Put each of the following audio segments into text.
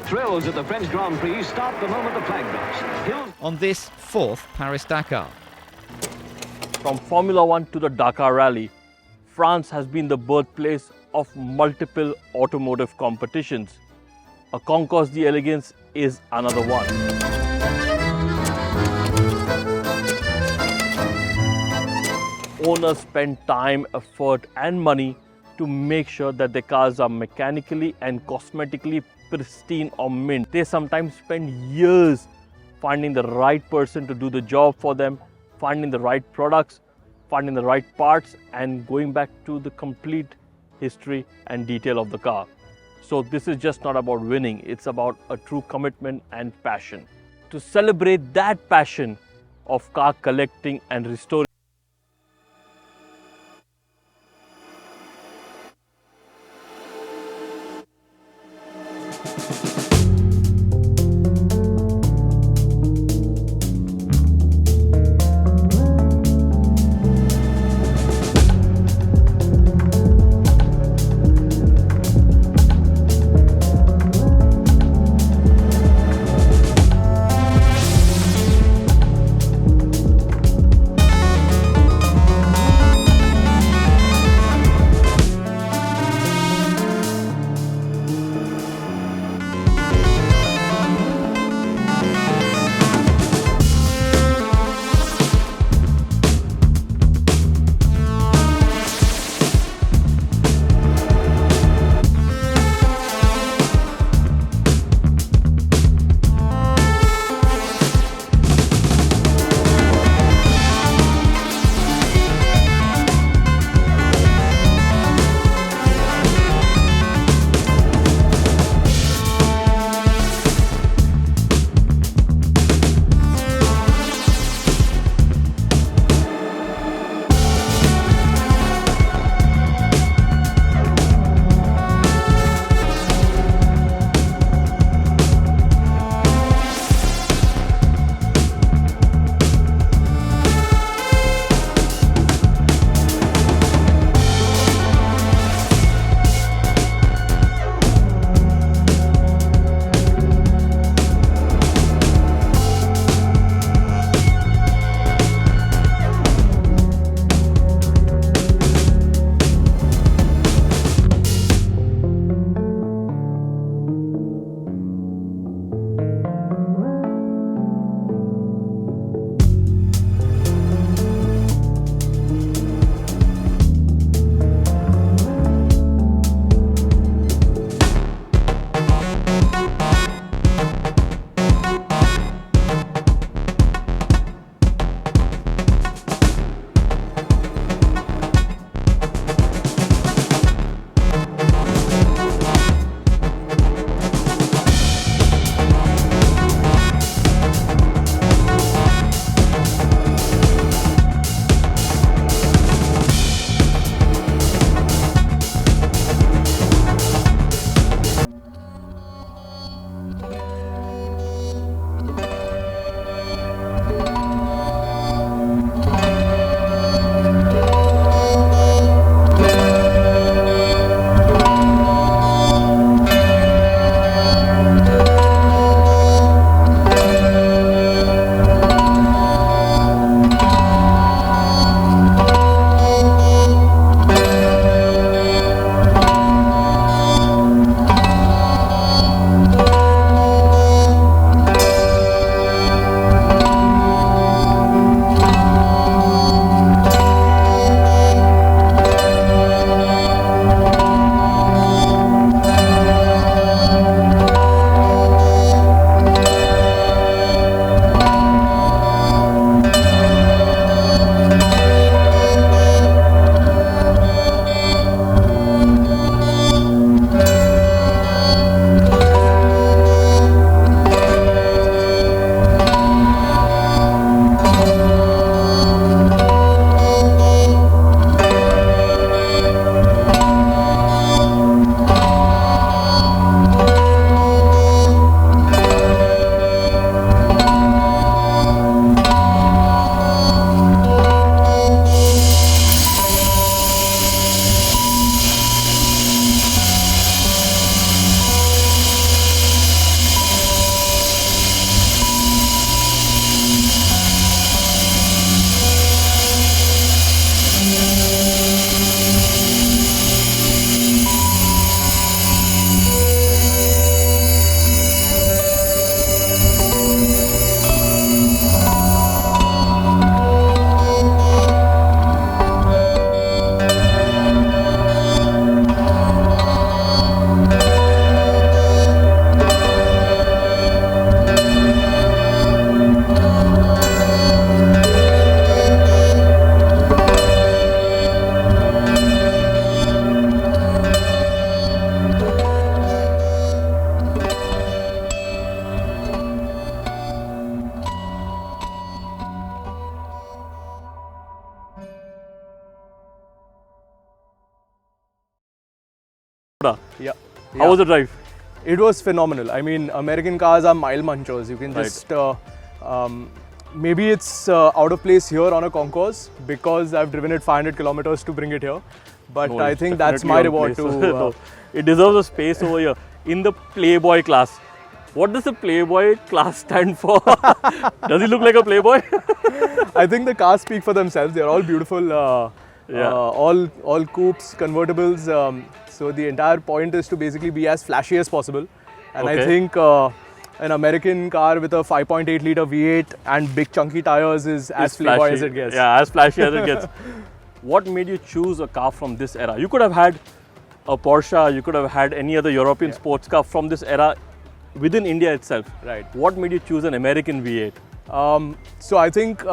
Thrills at the French Grand Prix start the moment the flag drops. On this fourth Paris-Dakar. From Formula One to the Dakar Rally, France has been the birthplace of multiple automotive competitions. A Concours d'Elegance is another one. Owners spend time, effort and money to make sure that their cars are mechanically and cosmetically pristine or mint. They sometimes spend years finding the right person to do the job for them, finding the right products, finding the right parts and going back to the complete history and detail of the car. So this is just not about winning, it's about a true commitment and passion. To celebrate that passion of car collecting and restoring, Yeah. How was the drive? It was phenomenal. I mean, American cars are mile munchers. You can Right. just maybe it's out of place here on a concourse because I've driven it 500 kilometers to bring it here. But No, I it's think that's definitely my on reward place. to. No, it deserves a space over here in the Playboy class. What does the Playboy class stand for? Does he look like a Playboy? I think the cars speak for themselves. They're all beautiful. All coupes, convertibles. So the entire point is to basically be as flashy as possible. And I Okay. think an American car with a 5.8 liter V8 and big chunky tires is as It's Playboy flashy. as it gets. Yeah, as flashy as it gets. What made you choose a car from this era? You could have had a Porsche, you could have had any other European sports car from this era within India itself. Right. What made you choose an American V8? So I think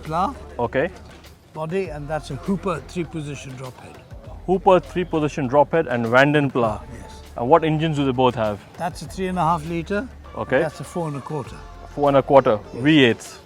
plough Okay. body, and that's a Hooper 3-position drop head. Hooper 3-position drop head and Vanden Pla. Yes. And what engines do they both have? That's a 3.5 litre. Okay. That's a 4.25. 4.25 V8s.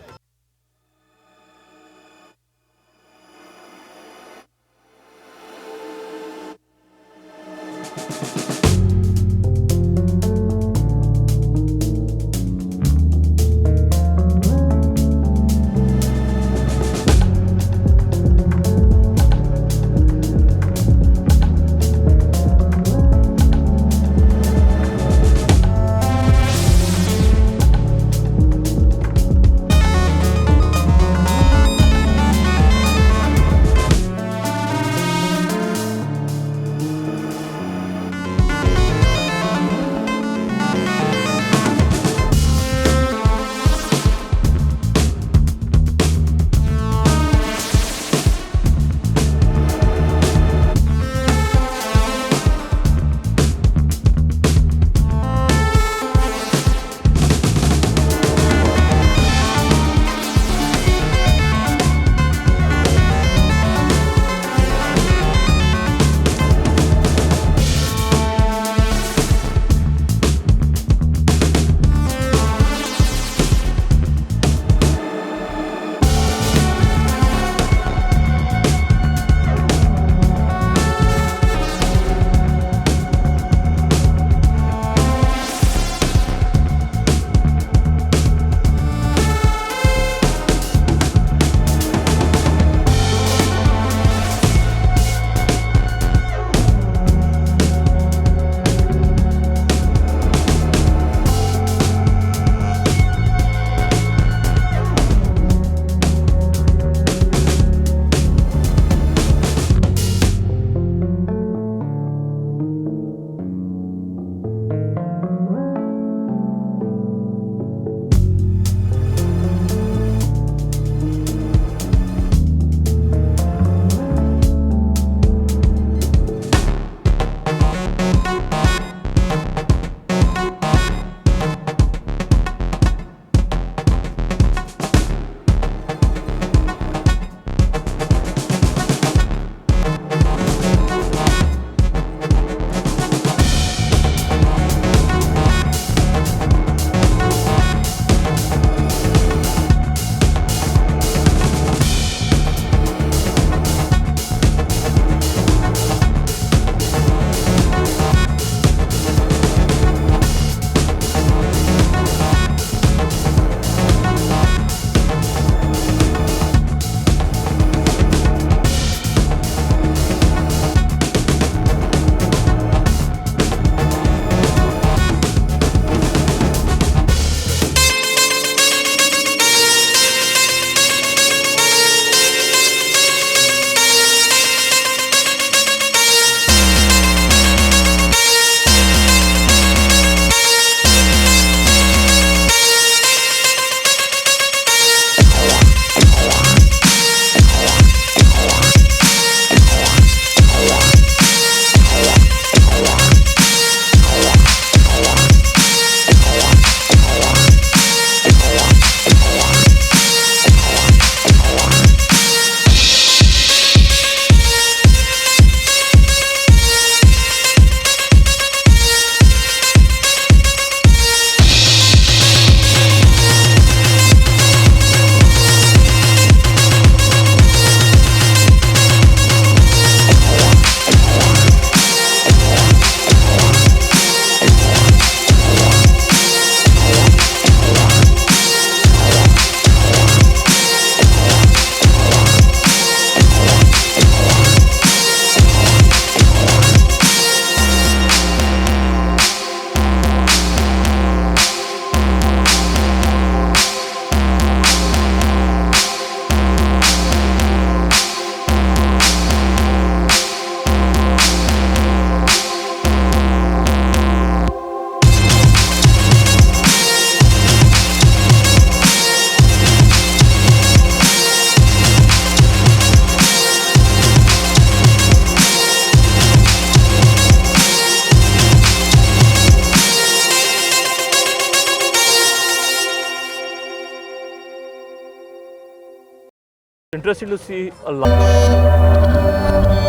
interesting to see a lot.